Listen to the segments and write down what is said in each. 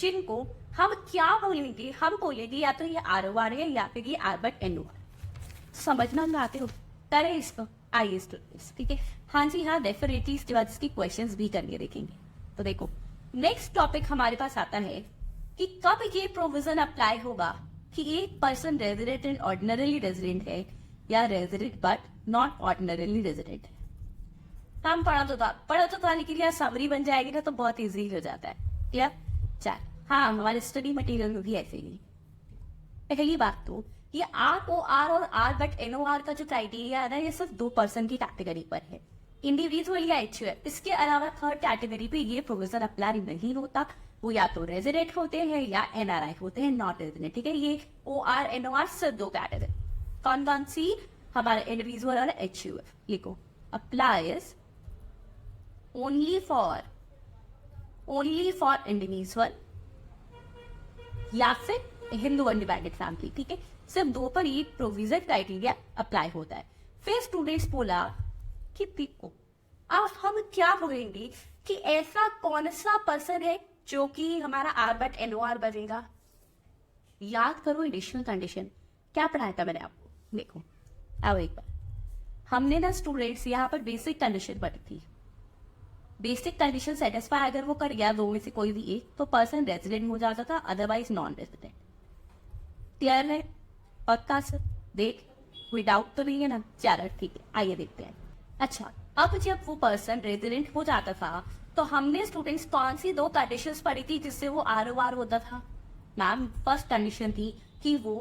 जिनको हम क्या बोलेंगे, हम बोलेंगे या तो ये आर है या फिर ये आर बट एन समझना चाहते हो? करें इसको, आइए स्टूडेंट्स, ठीक है। हाँ जी हाँ, डेफिनेटली इसके बाद इसकी क्वेश्चंस भी करके देखेंगे। तो देखो, नेक्स्ट टॉपिक हमारे पास आता है कि कब ये प्रोविजन अप्लाई होगा कि एक person resident and ordinarily resident है या resident but not ordinarily resident है। हम पढ़ा तो था लेकिन यार समरी बन जाएगी ना तो बहुत इजी हो जाता है या चल। हाँ, हमारे स्टडी मटेरियल में भी ऐसे ही। पहली बात तो ये आर ओ आर और R but N O R का जो क्राइटेरिया है ना, ये सिर्फ 2% की कैटेगरी पर है, इंडिविजुअल या एचयूएफ। इसके अलावा थर्ड कैटेगरी पे ये प्रोविजन अप्लाई नहीं होता। वो या तो रेजिडेंट होते हैं या एनआरआई होते हैं, नॉट रेजिडेंट, ठीक है। ये O R N O R सिर्फ 2 कैटेगरी। कौन कौन सी? हमारे इंडिविजुअल और एचयूएफ। लिखो, अप्लाइज ओनली फॉर इंडिविजुअल या फिर हिंदू अनडिवाइडेड फैमिली, ठीक है। सिर्फ 2 पर ये प्रोविजन क्राइटेरिया अप्लाई होता है। फिर स्टूडेंट्स बोला कि देखो, अब हम क्या बोलेंगे कि ऐसा कौन सा पर्सन है जो कि हमारा R but N O R बनेगा। याद करो एडिशनल कंडीशन क्या पढ़ाया था मैंने आपको। देखो अब एक बार हमने ना स्टूडेंट्स यहाँ पर बेसिक कंडीशन पढ़ी थी। बेसिक कंडीशन सेटिस्फाई अगर वो कर गया 2 में से कोई भी एक, तो पर्सन रेजिडेंट हो जाता था, अदरवाइज नॉन रेजिडेंट। क्लियर है? पक्का सर? देख, कोई डाउट तो नहीं है ना? चलो ठीक है, आइए देखते हैं। अच्छा, अब जब वो पर्सन रेजिडेंट हो जाता था तो हमने स्टूडेंट्स कौन सी 2 कंडीशंस पढ़ी थी जिससे वो आर ओ आर होता था? मैम, फर्स्ट कंडीशन थी कि वो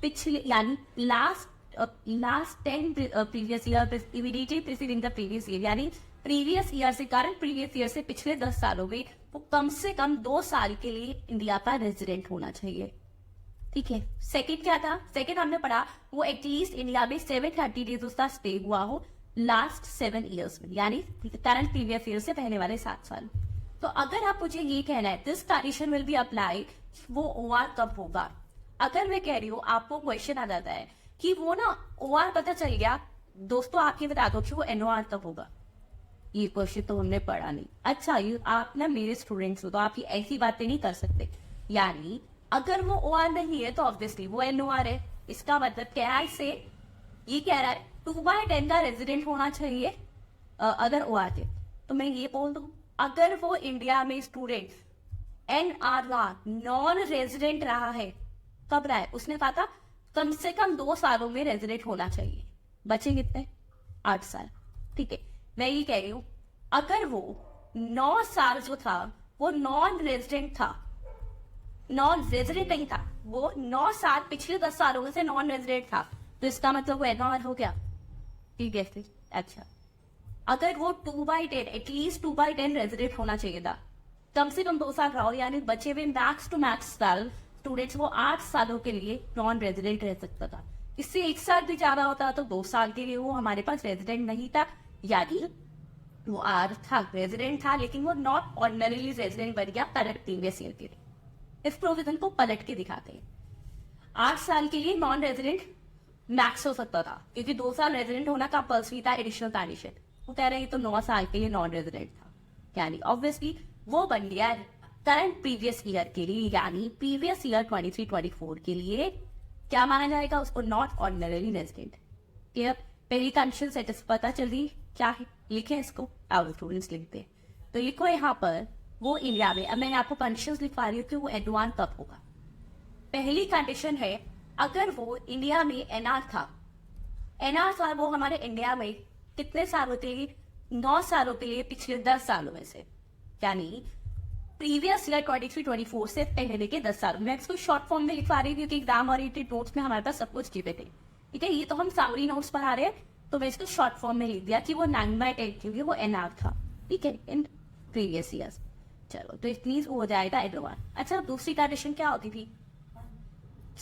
पिछले यानी last 10 previous year immediately preceding the previous year, यानी प्रीवियस ईयर से कारण प्रीवियस ईयर से पिछले 10 सालों में वो कम से कम 2 साल के लिए इंडिया का रेजिडेंट होना चाहिए, ठीक है। सेकंड क्या था? सेकंड हमने पढ़ा वो एटलीस्ट इंडिया में 730 डेज उसका स्टे हुआ हो लास्ट 7 ईयर्स में, यानी करंट प्रीवियस ईयर से पहले वाले 7 साल। तो अगर आप मुझे ये कहना है this condition will be apply, वो ओआर कब होगा? अगर मैं कह रही हूँ, आपको क्वेश्चन आ जाता है कि वो ना ओआर पता चल गया, दोस्तों आप ये बता दो कि वो एनओआर कब होगा। ये क्वेश्चन तो हमने पढ़ा नहीं। अच्छा, ये आप ना मेरे स्टूडेंट्स हो तो आप ये ऐसी बातें नहीं कर सकते। यानी अगर वो ओआर नहीं है तो ऑब्वियसली वो एनओआर है। इसका मतलब क्या है? इससे ये कह रहा है 2/10 का रेजिडेंट होना चाहिए अगर ओआर है। तो मैं ये बोल दूं, अगर वो इंडिया में स्टूडेंट एनआरआर नॉन रेजिडेंट रहा है, कब रहा है? उसने कहा था कम से कम 2 सालों में रेजिडेंट होना चाहिए। बचे कितने? 8 साल, ठीक है। मैं ये कह रही हूं, अगर वो 9 साल जो था वो नॉन रेजिडेंट था, नॉन रेजिडेंट नहीं था, वो 9 साल पिछले 10 सालों में से नॉन रेजिडेंट था, तो इसका मतलब वो एनआर हो गया, ठीक है। अच्छा, अगर वो 2/10 एटलीस्ट 2/10 रेजिडेंट होना चाहिए था, कम से कम 2 साल रहो, यानी बचे हुए मैक्स टू मैक्स साल स्टूडेंट्स वो 8 सालों के लिए नॉन रेजिडेंट रह सकता था। इससे 1 साल भी ज्यादा होता तो 2 साल के लिए वो हमारे पास रेजिडेंट नहीं था, यानी वो आर था, रेजिडेंट था, लेकिन वो नॉट ऑर्डिनरीली रेजिडेंट बन गया करंट प्रीवियस ईयर के लिए। इस प्रोविजन को पलट के दिखाते हैं। 8 साल के लिए नॉन रेजिडेंट मैक्स हो सकता था, क्योंकि 2 साल रेजिडेंट होना कंपल्सरी था एडिशनल कंडीशन। वो कह रहे हैं तो 9 साल के लिए नॉन रेजिडेंट था, यानी ऑब्वियसली वो बन गया करंट प्रीवियस ईयर के लिए, यानी प्रीवियस ईयर 23-24 के लिए क्या माना जाएगा? उसको नॉट ऑर्डिनरी रेजिडेंट। पहली कंडीशन सेटिस्फाई पता चल रही क्या है? लिखे इसको, अब स्टूडेंट्स लिखते हैं। तो लिखो यहाँ पर वो इंडिया में, अब मैं आपको कंडीशन लिखवा रही हूँ कि वो एडवांस कब होगा। पहली कंडीशन है अगर वो इंडिया में एनआर था, एनआर था वो हमारे इंडिया में कितने सालों के लिए? 9 सालों के लिए पिछले 10 सालों में से, यानी प्रीवियस ईयर 23-24 से पहले के 10 साल। मैं इसको शॉर्ट फॉर्म में लिखवा रही हूँ क्योंकि एग्जाम ओरिएंटेड नोट्स में हमारे पास सब कुछ गिवे थे, ठीक है। ये तो हम सामरी नोट्स पढ़ा रहे हैं, तो मैं इसको शॉर्ट फॉर्म में लिख दिया कि वो 9/10 के लिए वो एनआर था, ठीक है, इन प्रीवियस ईयर्स। चलो, तो इट मींस हो जाएगा एडवांस। अच्छा, दूसरी कंडीशन क्या होती थी?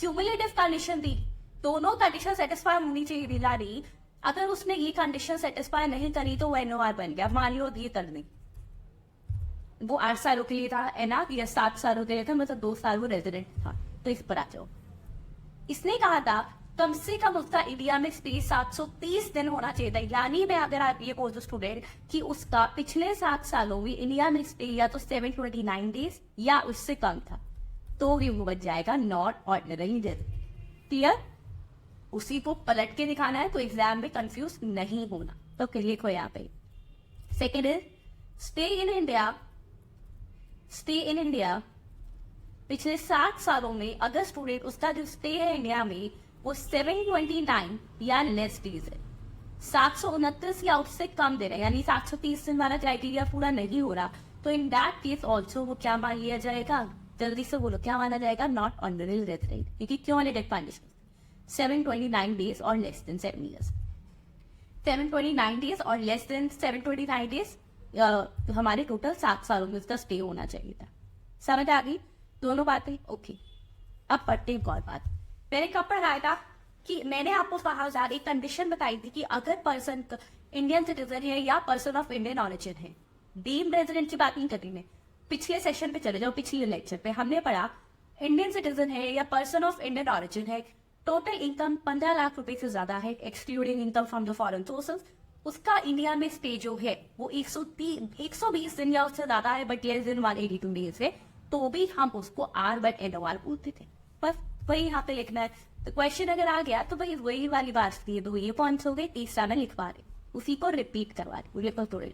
क्यूमुलेटिव कंडीशन थी। दोनों कंडीशन सेटिस्फाई होनी चाहिए थी, यानी अगर उसने ये कंडीशन सेटिस्फाई नहीं करी तो वो एनओआर बन गया। मान लो ये कर दी, वो 8 सालों के लिए था एनआर, या 7 सालों के लिए था, मतलब 2 साल वो रेजिडेंट था। तो इस पर आ जाओ। इसने कहा था कम से कम उसका इंडिया में स्टे 730 दिन होना चाहिए था। यानी मैं अगर आप ये बोल दो स्टूडेंट कि उसका पिछले 7 सालों में इंडिया में स्टे या तो 729 डेज या उससे कम था, तो भी वो बच जाएगा नॉट ऑर्डिनरी डेज। क्लियर? उसी को पलट के दिखाना है तो एग्जाम में कंफ्यूज नहीं होना। तो क्लियर को यहाँ पे second is stay in India. Stay in India पिछले 7 सालों में अगर स्टूडेंट उसका जो स्टे है इंडिया में वो 729 या लेस डेज है, 729 या उससे कम दे रहे हैं, यानी 730 दिन वाला क्राइटेरिया पूरा नहीं हो रहा, तो इन दैट केस ऑल्सो वो क्या मान लिया जाएगा? जल्दी से बोलो, क्या माना जाएगा? Not ordinary death rate. क्योंकि क्यों डेथ पनिशमेंट 729 डेज और लेस देन 7 years। 729 डेज और लेस देन 729 डेज हमारे टोटल 7 सालों में उसका स्टे होना चाहिए था। समझ आ गई दोनों बातें? ओके, अब पढ़ते एक और बात। मैंने कब पढ़ाया था कि मैंने आपको कहा सारी कंडीशन बताई थी कि अगर पर्सन इंडियन सिटीजन है या पर्सन ऑफ इंडियन ऑरिजिन है, डीम्ड रेजिडेंट की बात नहीं कर रही मैं, पिछले सेशन पे चले जाओ, पिछले लेक्चर पे हमने पढ़ा इंडियन सिटीजन है या पर्सन ऑफ इंडियन ऑरिजिन है, टोटल इनकम 15 लाख रुपए से ज्यादा है excluding income from the foreign sources, उसका इंडिया में स्टे जो है वो 120 दिन या उससे ज्यादा है बट लेस देन 182 डेज है, तो भी हम उसको R/NOR बोलते थे। बस वही यहाँ पे लिखना है। तो क्वेश्चन अगर आ गया तो भाई वही वाली बात थी, तो ये पॉइंट्स हो गए, तीसरा में लिखवा रहे, उसी को रिपीट करवा रहे।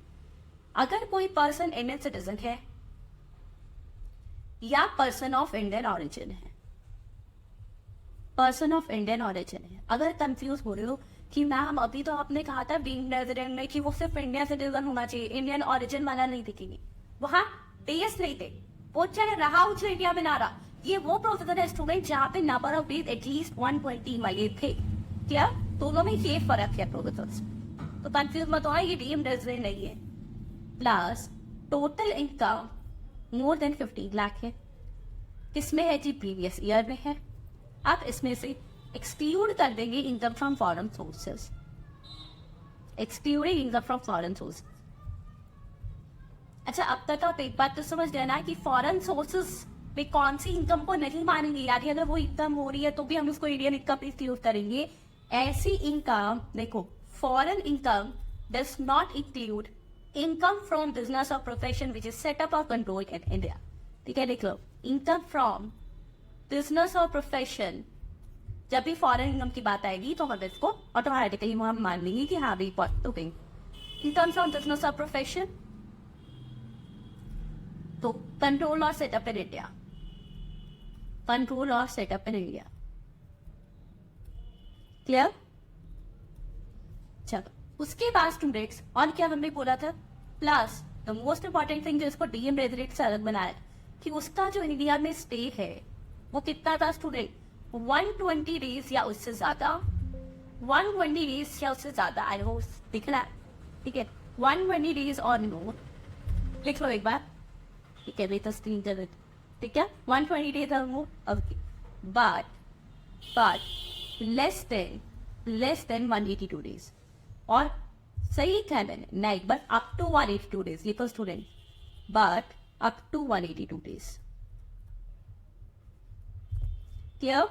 अगर कोई पर्सन इंडियन सिटीजन है या पर्सन ऑफ इंडियन ऑरिजिन है, पर्सन ऑफ इंडियन ऑरिजिन है, अगर कंफ्यूज हो रहे हो कि मैम अभी तो आपने कहा था बीइंग रेजिडेंट में कि वो सिर्फ इंडियन सिटीजन होना चाहिए, इंडियन ऑरिजिन वाला नहीं दिखेंगे, वहां डेज नहीं थे, वो चाहे रहा उसे इंडिया में ना रहा, ये वो प्रोसीजर है स्टूडेंट जहां पे नंबर ऑफ डेज एटलीस्ट 120 वाले थे। क्या दोनों में ये फर्क है प्रोसीजर्स? तो कंफ्यूज मत हो, ये डीएम रेजिडेंट नहीं है। Plus total income more than 15 lakh है, किसमें है जी? प्रीवियस ईयर में है। आप इसमें से एक्सक्लूड कर देंगे income from foreign sources, excluding income from foreign sources. अच्छा, अब तक आप एक बात तो समझ लेना कि फॉरेन सोर्सेस में कौन सी इनकम को नहीं मानेंगे, यानी अगर वो इनकम हो रही है तो भी हम उसको इंडियन इनकम इंक्लूड करेंगे। ऐसी इनकम देखो, foreign income does not include income from business और profession which is set up और कंट्रोल इन इंडिया। ठीक है, देख लो, इनकम फ्रॉम बिजनेस और प्रोफेशन, जब भी फॉरेन इनकम की बात आएगी तो हम इसको ऑटोमेटिकली हम मान लेंगे कि हाँ भी इनकम फ्रॉम बिजनेस और प्रोफेशन, तो कंट्रोल और सेटअप इन इंडिया, कंट्रोल और सेटअप इन इंडिया। क्लियर? चलो, उसके बाद स्टूडेंट्स और क्या हमने बोला था? Plus the most important thing जो इसको डीएम रेजिडेंट से अलग बनाया कि उसका जो इंडिया में स्टे है वो कितना था स्टूडेंट? 120 डेज या उससे ज्यादा, 120 डेज या उससे ज्यादा। आई होप दिख रहा है? ठीक है, 120 डेज और मोर, लिख लो एक बार। ठीक है, तो स्क्रीन कर देते, ठीक है, 120 डेज और more. Okay, but less than 182 days, और सही क्या है मैंने नहीं, बट अप टू 182 डेज, लिखो student, but up to 182 days. Clear?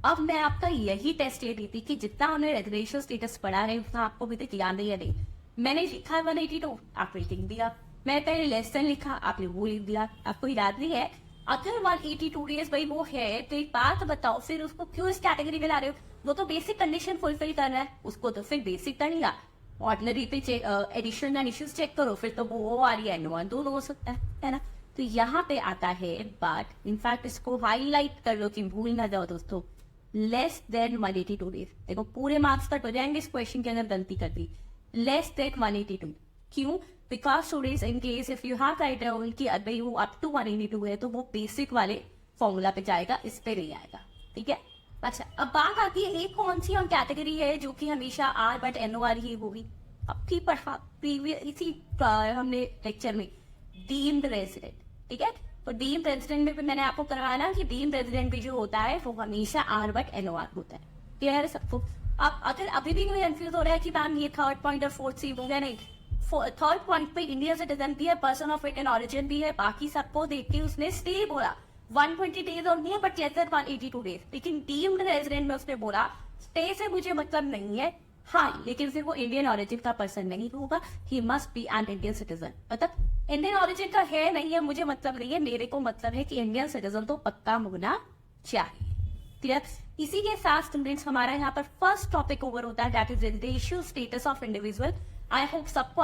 अब मैं आपका यही टेस्ट ले रही थी कि जितना हमने रेगुलेशन स्टेटस पढ़ा है उतना आपको अभी तक याद नहीं है। नहीं, मैंने लिखा 182, आप रेटिंग दिया, मैं पहले लेस देन लिखा, आपने वो लिख दिया, आपको याद नहीं है। अगर 182 डेज भाई वो है तो एक बात बताओ, फिर उसको क्यों इस कैटेगरी में ला रहे हो? वो तो बेसिक कंडीशन फुलफिल कर रहा है, उसको तो फिर बेसिक कर लिया, ऑर्डिनरी पे एडिशनल कंडीशंस चेक करो, फिर तो वो आ रही है, N1 दोनों हो सकता है ना? तो यहाँ पे आता है, बट इनफैक्ट इसको हाईलाइट कर लो कि भूल ना जाओ दोस्तों, लेस देन 182 डेज। देखो पूरे मार्क्स कट हो जाएंगे इस क्वेश्चन के अंदर गलती कर दी। लेस देन 182, क्यों? Because students in case if you have criteria कि अगर वो अप टू 182 है तो वो बेसिक वाले फॉर्मूला पे जाएगा, इस पे नहीं आएगा। ठीक है, अच्छा अब बात आती है एक कौन सी और कैटेगरी है जो कि हमेशा R/NOR ही होगी। अब की पढ़ा प्रीवियस इसी हमने लेक्चर में डीम्ड रेजिडेंट, ठीक है, तो डीम्ड रेजिडेंट में भी मैंने आपको करवाया ना कि डीम्ड रेजिडेंट भी जो होता है वो हमेशा R/NOR होता है। क्लियर है सबको? अब अगर अभी भी कोई कंफ्यूज हो रहा है कि मैम ये थर्ड पॉइंट और फोर्थ सी हो गया, नहीं, थर्ड पॉइंट पे इंडिया सिटीजन भी है, पर्सन ऑफ इंडियन ऑरिजिन भी है, बाकी सबको देख के उसने स्टे बोला, 120 डेज और नहीं है बट लेस देन 182 डेज। लेकिन डीम्ड रेजिडेंट में उसने बोला स्टे से मुझे मतलब नहीं है, हाँ लेकिन फिर वो इंडियन ऑरिजिन का पर्सन नहीं होगा, he must be an Indian citizen. मतलब इंडियन ऑरिजिन का है नहीं है मुझे मतलब नहीं है, मेरे को मतलब है कि इंडियन सिटीजन तो पक्का होना चाहिए। क्लियर? इसी के साथ स्टूडेंट्स हमारा यहाँ पर फर्स्ट टॉपिक ओवर होता है, that is residential status of individual. I hope सबको